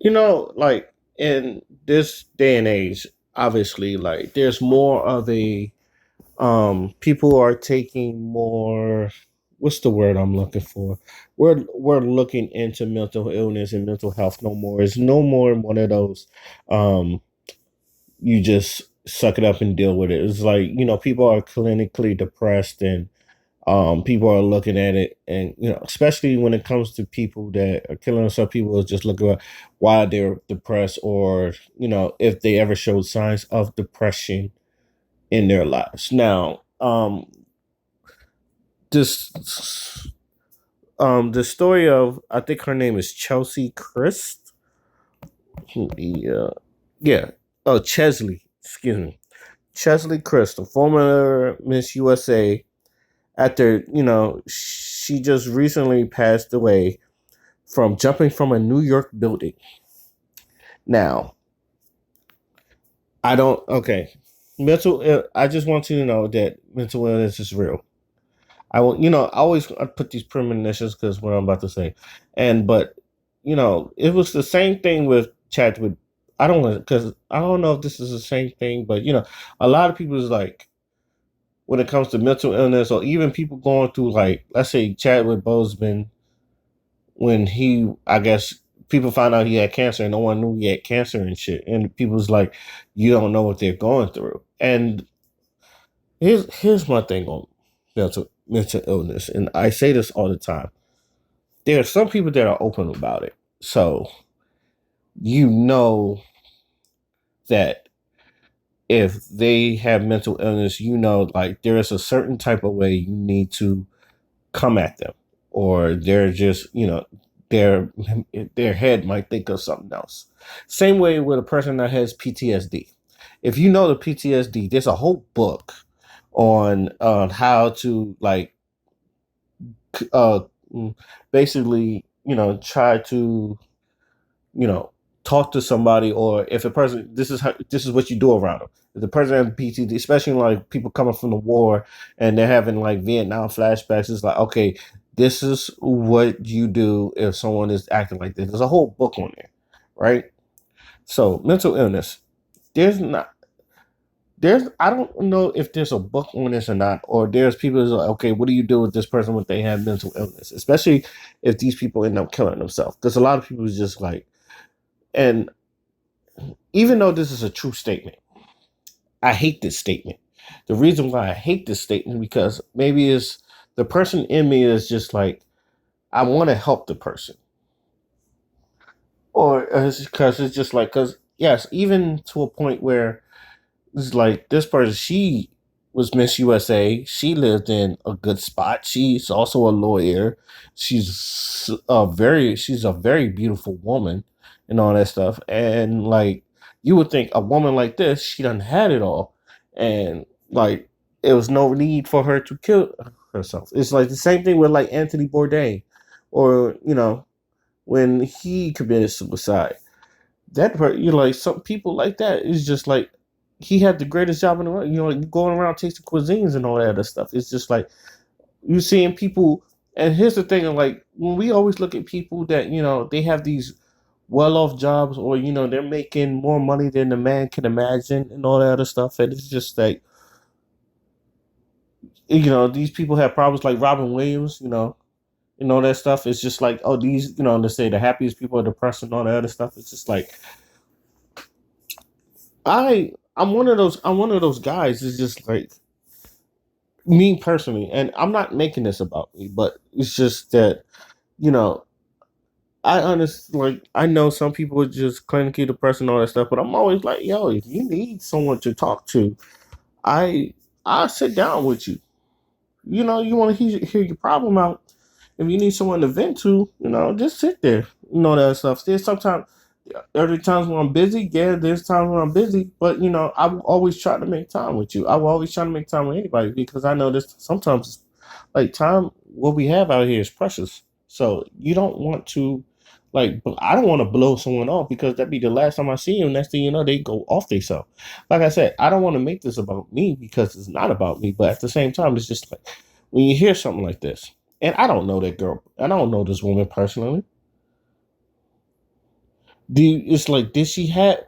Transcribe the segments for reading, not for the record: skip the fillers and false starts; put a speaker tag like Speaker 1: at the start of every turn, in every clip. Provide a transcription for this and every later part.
Speaker 1: Like in this day and age, obviously, like there's more of a people are taking more, what's the word I'm looking for? We're looking into mental illness and mental health no more. It's no more one of those um you just suck it up and deal with it. It's like, people are clinically depressed, and people are looking at it, and especially when it comes to people that are killing themselves, people are just looking at why they're depressed, or if they ever showed signs of depression in their lives. Now, this the story of, I think her name is Chelsea Kryst. Yeah, yeah. Oh, Chesley. Excuse me, Chesley Kryst, the former Miss USA. After she just recently passed away from jumping from a New York building. Now, I don't. Okay, I just want you to know that mental illness is real. I will. I always put these premonitions because what I'm about to say, but it was the same thing with Chadwick. I don't know, because I don't know if this is the same thing, but a lot of people is like, when it comes to mental illness, or even people going through, like, let's say Chadwick Boseman, when I guess people found out he had cancer and no one knew he had cancer and shit. And people's like, you don't know what they're going through. And here's my thing on mental illness. And I say this all the time. There are some people that are open about it. So you know that if they have mental illness, like there is a certain type of way you need to come at them, or they're just their their head might think of something else. Same way with a person that has PTSD. If you know the PTSD, there's a whole book on how to, like, uh basically, try to, you know talk to somebody, or if a person, this is what you do around them. If the person has PTSD, especially like people coming from the war and they're having like Vietnam flashbacks, it's like, okay, this is what you do if someone is acting like this. There's a whole book on there, right? So mental illness, there's not there's I don't know if there's a book on this or not, or there's people who's like, okay, what do you do with this person when they have mental illness, especially if these people end up killing themselves? Because a lot of people is just like, and even though this is a true statement, I hate this statement. The reason why I hate this statement, because maybe is the person in me is just like, I want to help the person, or it's because it's just like, because yes, even to a point where it's like, this person, she was Miss USA. She lived in a good spot. She's also a lawyer. She's a very beautiful woman and all that stuff. And like, you would think a woman like this, she done had it all, and like, it was no need for her to kill herself. It's like the same thing with like Anthony Bourdain, or when he committed suicide. That part, like, some people like that is just like, he had the greatest job in the world. Like, going around tasting cuisines and all that other stuff. It's just like, you seeing people. And here's the thing: like, when we always look at people that they have these well-off jobs, or they're making more money than the man can imagine and all that other stuff, and it's just like, these people have problems, like Robin Williams, and all that stuff. It's just like, oh, these, they say the happiest people are depressed and all that other stuff. It's just like, I'm one of those guys. It's just like, me personally, and I'm not making this about me, but it's just that, you know, I honestly, like, I know some people are just clinically depressed and all that stuff, but I'm always like, yo, if you need someone to talk to, I I sit down with you. You want to hear your problem out. If you need someone to vent to, just sit there. That stuff. There's sometimes, there are times when I'm busy. Yeah, there's times when I'm busy, but I will always try to make time with you. I will always try to make time with anybody, because I know this sometimes, like, time what we have out here is precious. So you don't want to, like, I don't want to blow someone off, because that'd be the last time I see them. Next thing you know, they go off themselves. Like I said, I don't want to make this about me, because it's not about me. But at the same time, it's just like, when you hear something like this, and I don't know that girl, and I don't know this woman personally, It's like did she have,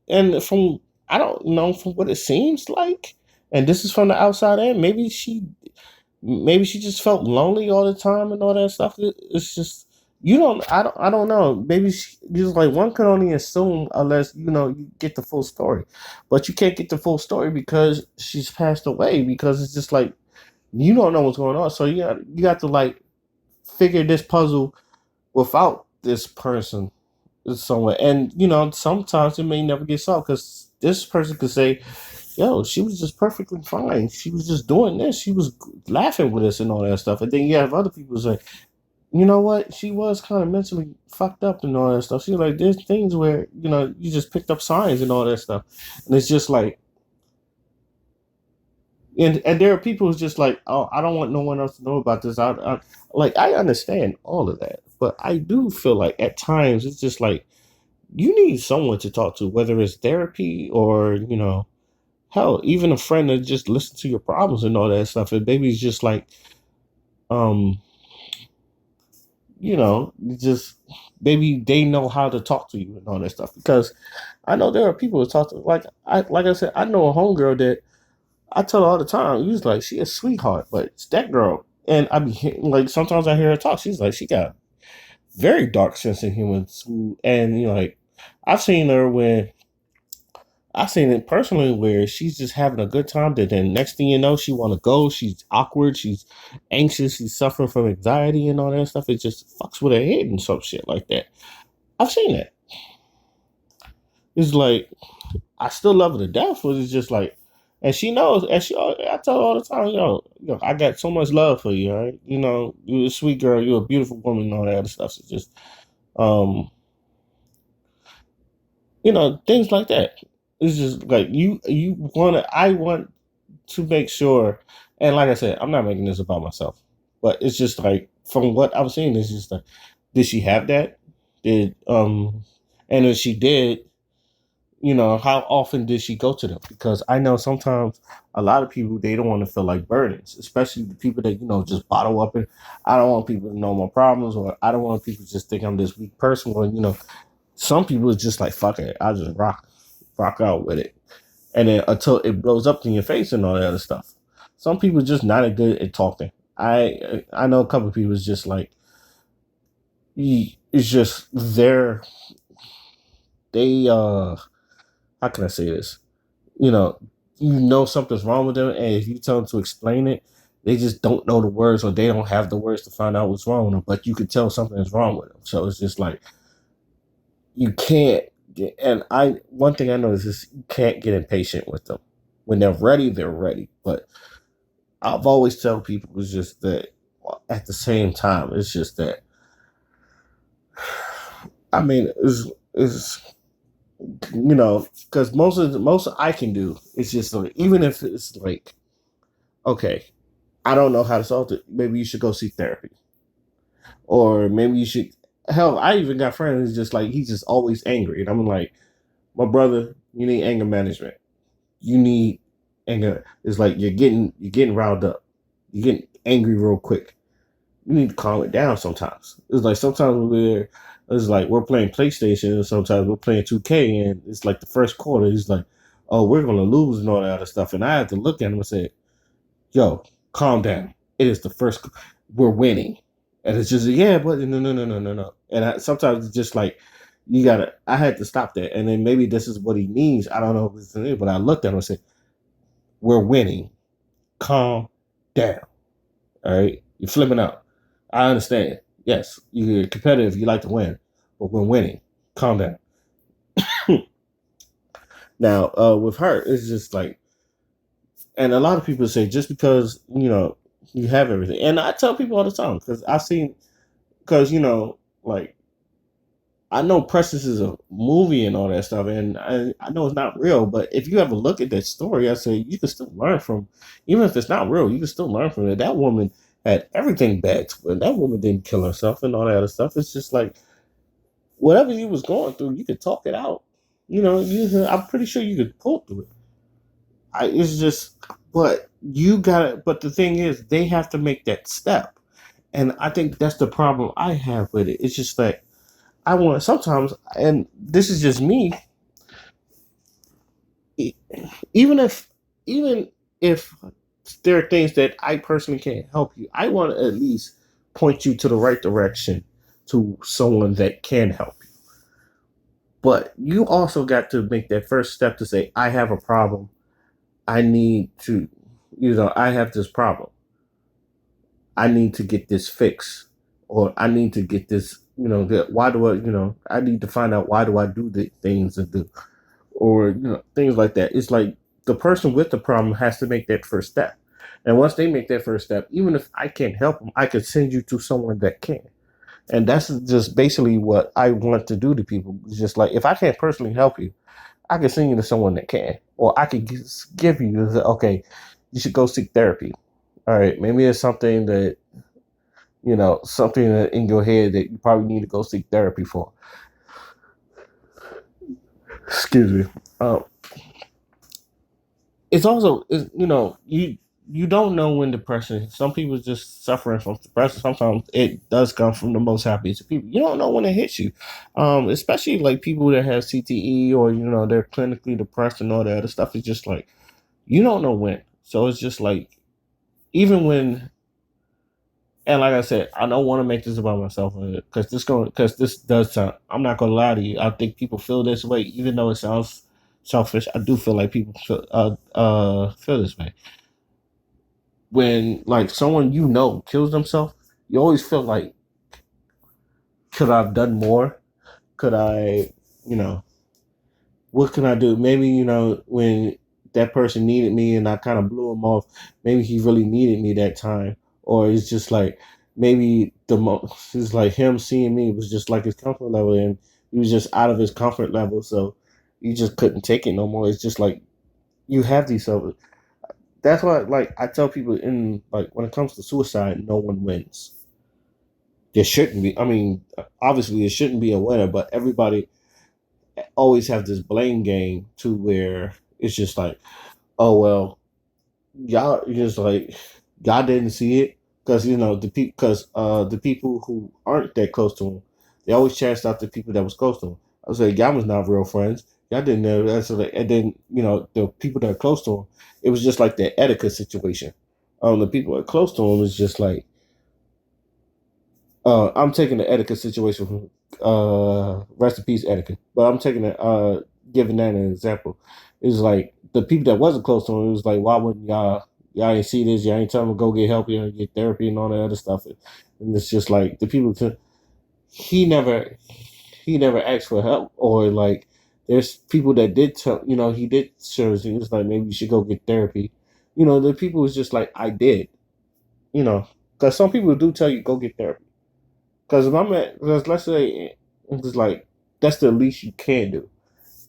Speaker 1: and from I don't know from what it seems like, and this is from the outside in. Maybe she just felt lonely all the time and all that stuff. It's just I don't know. Maybe she just like one can only assume unless you get the full story, but you can't get the full story because she's passed away. Because it's just like you don't know what's going on, so you got to like figure this puzzle without this person somewhere. And sometimes it may never get solved because this person could say, "Yo, she was just perfectly fine. She was just doing this. She was laughing with us and all that stuff." And then you have other people say, "You know what? She was kind of mentally fucked up and all that stuff." She's like, "There's things where you just picked up signs and all that stuff," and it's just like, and there are people who's just like, "Oh, I don't want no one else to know about this." Like I understand all of that, but I do feel like at times it's just like you need someone to talk to, whether it's therapy or hell, even a friend that just listen to your problems and all that stuff. And maybe it's just like, um, just maybe they know how to talk to you and all that stuff. Because I know there are people who talk to like I said, I know a homegirl that I tell her all the time. He's like, she a sweetheart, but it's that girl. And like sometimes I hear her talk. She's like, she got very dark sense of humor, and like I've seen her when I've seen it personally where she's just having a good time. That then next thing you know, she want to go. She's awkward. She's anxious. She's suffering from anxiety and all that stuff. It just fucks with her head and some shit like that. I've seen that. It's like I still love her to death, but it's just like, and she knows. And I tell her all the time, I got so much love for you. All right, you're a sweet girl. You're a beautiful woman and all that other stuff. It's just, um, things like that. It's just like you want to. I want to make sure. And like I said, I'm not making this about myself, but it's just like from what I'm seeing, it's just like, did she have that? Did and if she did, how often did she go to them? Because I know sometimes a lot of people they don't want to feel like burdens, especially the people that just bottle up and I don't want people to know my problems, or I don't want people to just think I'm this weak person. Or some people are just like fuck it, I just rock out with it and then until it blows up in your face and all that other stuff. Some people are just not as good at talking. I know a couple of people is just like it's just they how can I say this? You know, something's wrong with them, and if you tell them to explain it, they just don't know the words or they don't have the words to find out what's wrong with them. But you can tell something is wrong with them. So it's just like you can't get, and I one thing I know is just you can't get impatient with them. When they're ready, they're ready. But I've always tell people it's just that at the same time, it's just that I mean, is because most I can do is just like even if it's like okay, I don't know how to solve it. Maybe you should go seek therapy, or maybe you should. Hell, I even got friends who's just like he's just always angry, and I'm like, my brother, you need anger management. You need anger. It's like you're getting riled up. You're getting angry real quick. You need to calm it down sometimes. It's like sometimes we're playing PlayStation and sometimes we're playing 2K and it's like the first quarter, he's like, oh, we're gonna lose and all that other stuff. And I had to look at him and say, yo, calm down. It is the first we're winning. And it's just yeah, but no. And sometimes it's just like I had to stop that. And then maybe this is what he needs. I don't know if it's it, but I looked at him and said, we're winning. Calm down. All right. You're flipping out. I understand. Yes, you're competitive. You like to win, but when winning, calm down. Now, with her, it's just like, and a lot of people say just because you have everything, and I tell people all the time because I've seen, because like I know Precious is a movie and all that stuff, and I know it's not real, but if you ever look at that story, I say you can still learn from, even if it's not real, you can still learn from it. That woman had everything bad to her. That woman didn't kill herself and all that other stuff. It's just like whatever you was going through, you could talk it out. I'm pretty sure you could pull through it. It's just, but you gotta. But the thing is, they have to make that step, and I think that's the problem I have with it. It's just like I want sometimes, and this is just me. e- Even if, even if there are things that I personally can't help you, I want to at least point you to the right direction to someone that can help you. But you also got to make that first step to say, I have a problem. I need to, I have this problem. I need to get this fixed, or I need to get this. Why do I? I need to find out why do I do the things and do, or things like that. It's like the person with the problem has to make that first step, and once they make that first step, even if I can't help them, I could send you to someone that can. And that's just basically what I want to do to people. It's just like if I can't personally help you, I can send you to someone that can, or I could give you, okay, you should go seek therapy. All right, maybe it's something that something in your head that you probably need to go seek therapy for. Excuse me. Um, it's also, you don't know when depression. Some people just suffering from depression. Sometimes it does come from the most happiest people. You don't know when it hits you, especially like people that have CTE or they're clinically depressed and all that other stuff. It's just like you don't know when. So it's just like even when, and like I said, I don't want to make this about myself because this does sound. I'm not gonna lie to you. I think people feel this way, even though it sounds selfish. I do feel like people feel this way when like someone kills themselves. You always feel like, could I have done more? Could I, you know, what can I do? Maybe when that person needed me and I kind of blew him off. Maybe he really needed me that time, or it's just like maybe it's like him seeing me was just like his comfort level, and he was just out of his comfort level, so you just couldn't take it no more. It's just like you have these so that's why like I tell people in like when it comes to suicide, no one wins. There shouldn't be. I mean, obviously, it shouldn't be a winner, but everybody always have this blame game to where it's just like, oh well, y'all just like y'all didn't see it because the people who aren't that close to him, they always chased out the people that was close to him. I was like, y'all was not real friends. Y'all didn't know that. So and then the people that are close to him, it was just like the etiquette situation. The people that are close to him is just like I'm taking the etiquette situation from rest in peace etiquette, but I'm taking it giving that an example. It's like the people that wasn't close to him, it was like, why wouldn't y'all ain't see this, y'all ain't tell him to go get help, you get therapy and all that other stuff. And it's just like the people he never he never asked for help, or like there's people that did tell he did serve. He was like, maybe you should go get therapy. The people was just like, I did, because some people do tell you go get therapy. Because if I'm at, let's say, it's like that's the least you can do.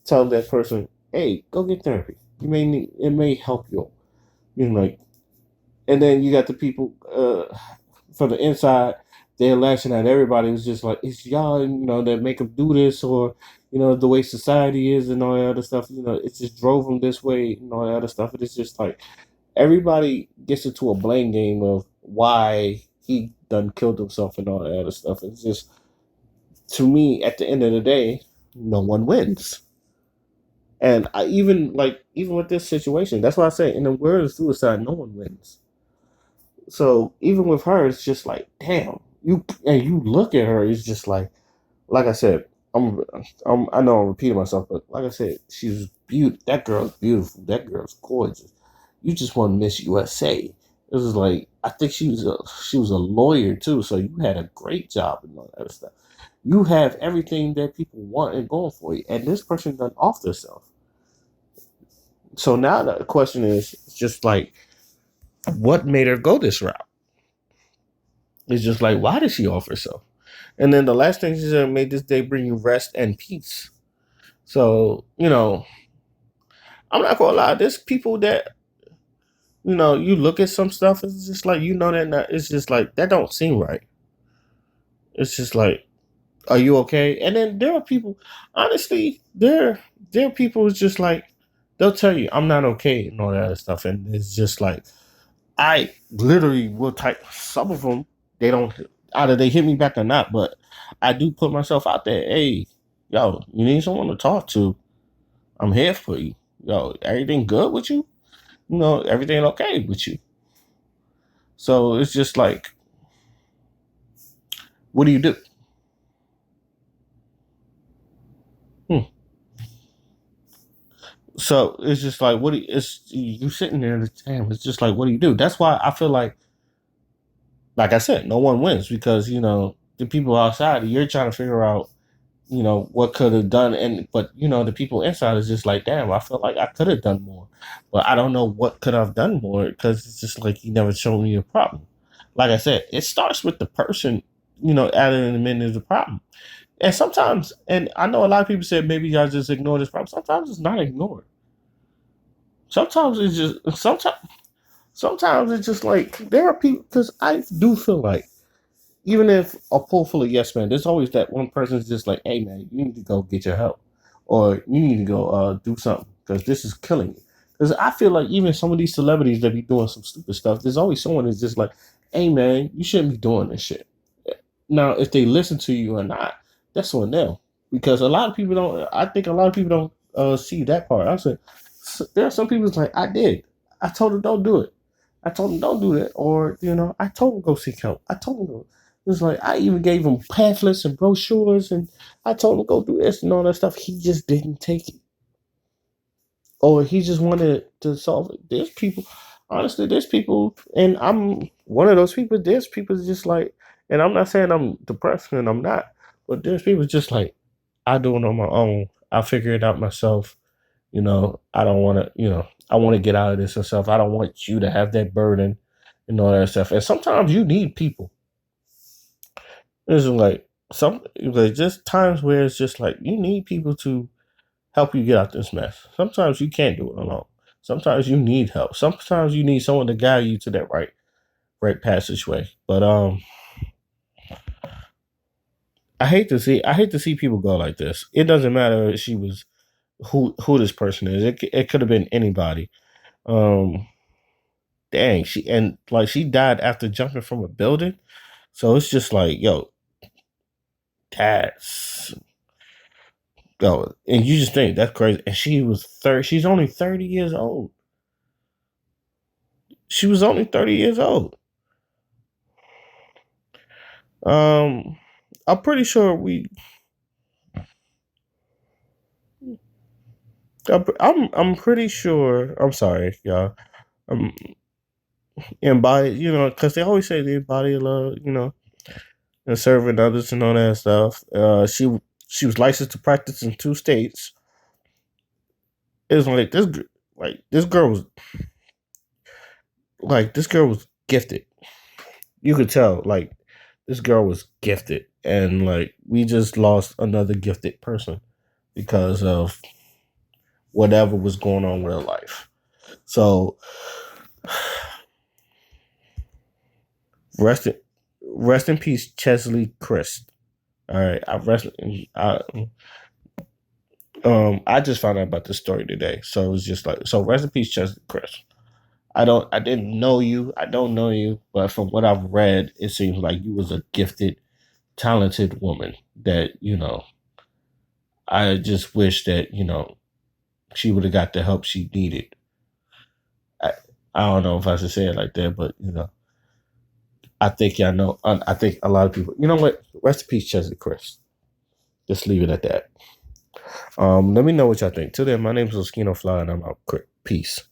Speaker 1: Tell that person, hey, go get therapy. You may need it may help you. Like, and then you got the people from the inside. They're lashing at everybody. It's just like it's y'all, that make them do this, or the way society is and all that other stuff. It just drove them this way and all that other stuff. And it's just like everybody gets into a blame game of why he done killed himself and all that other stuff. It's just to me, at the end of the day, no one wins. And I even with this situation, that's why I say in the world of suicide, no one wins. So even with her, it's just like, damn, you look at her, it's just like I said, I know I'm repeating myself, but like I said, she's beautiful. That girl's beautiful. That girl's gorgeous. You just won Miss USA. It was like I think she was a lawyer too, so you had a great job and all that stuff. You have everything that people want and going for you, and this person done off themselves. So now the question is just like, what made her go this route? It's just like, why did she off herself? And then the last thing she said, made this day bring you rest and peace. So, I'm not gonna lie, there's people that, you look at some stuff, it's just like that it's just like that don't seem right. It's just like, are you okay? And then there are people, honestly, there are people who's just like they'll tell you I'm not okay and all that other stuff. And it's just like I literally will type some of them, they don't either they hit me back or not, but I do put myself out there. Hey, yo, you need someone to talk to? I'm here for you. Yo, everything good with you? Everything okay with you? So it's just like, what do you do? Hmm. So it's just like, it's you sitting there, and damn, it's just like, what do you do? That's why I feel like I said, no one wins because the people outside, you're trying to figure out, what could have done, but the people inside is just like, damn, I feel like I could have done more, but I don't know what could have done more because it's just like you never showed me a problem. Like I said, it starts with the person, adding in the minute is the problem. And sometimes, and I know a lot of people say maybe y'all just ignore this problem. Sometimes it's not ignored. Sometimes it's just sometimes it's just like there are people because I do feel like even if a pool full of yes men, there's always that one person that's just like, hey man, you need to go get your help, or you need to go do something because this is killing you. Because I feel like even some of these celebrities that be doing some stupid stuff, there's always someone that's just like, hey man, you shouldn't be doing this shit. Now, if they listen to you or not, that's on them. Because a lot of people don't. I think a lot of people don't see that part. I said there are some people that's like, I did. I told them don't do it. I told them don't do that, or I told them go seek help. I told them go. It's like I even gave him pamphlets and brochures, and I told him go do this and all that stuff. He just didn't take it, or he just wanted to solve it. There's people, honestly, there's people, and I'm one of those people. There's people just like, and I'm not saying I'm depressed, and I'm not, but there's people just like, I do it on my own. I figure it out myself. I don't want to. I want to get out of this and stuff. I don't want you to have that burden and all that stuff. And sometimes you need people. It's like just times where it's just like you need people to help you get out this mess. Sometimes you can't do it alone. Sometimes you need help. Sometimes you need someone to guide you to that right passageway. But I hate to see people go like this. It doesn't matter if she was who this person is. It could have been anybody. Um, dang, she died after jumping from a building. So it's just like, yo, that's yo, and you just think that's crazy. And she was 30. She's only 30 years old. She was only 30 years old. Um, I'm pretty sure I'm pretty sure. I'm sorry, y'all. Um, embody, because they always say the embody love, and serving others and all that stuff. She was licensed to practice in 2 states. It was like this girl was gifted. You could tell like this girl was gifted, and like we just lost another gifted person because of whatever was going on with her life. So rest in, rest in peace, Chelsie Kryst. All right, I just found out about this story today, so it was just like so. Rest in peace, Chelsie Kryst. I didn't know you. I don't know you, but from what I've read, it seems like you was a gifted, talented woman that I just wish that she would have got the help she needed. I, I don't know if I should say it like that, but I think y'all know. I think a lot of people. You know what? Rest in peace, Chelsie Kryst. Just leave it at that. Let me know what y'all think. Till then, my name is Oskino Fly, and I'm out. Peace.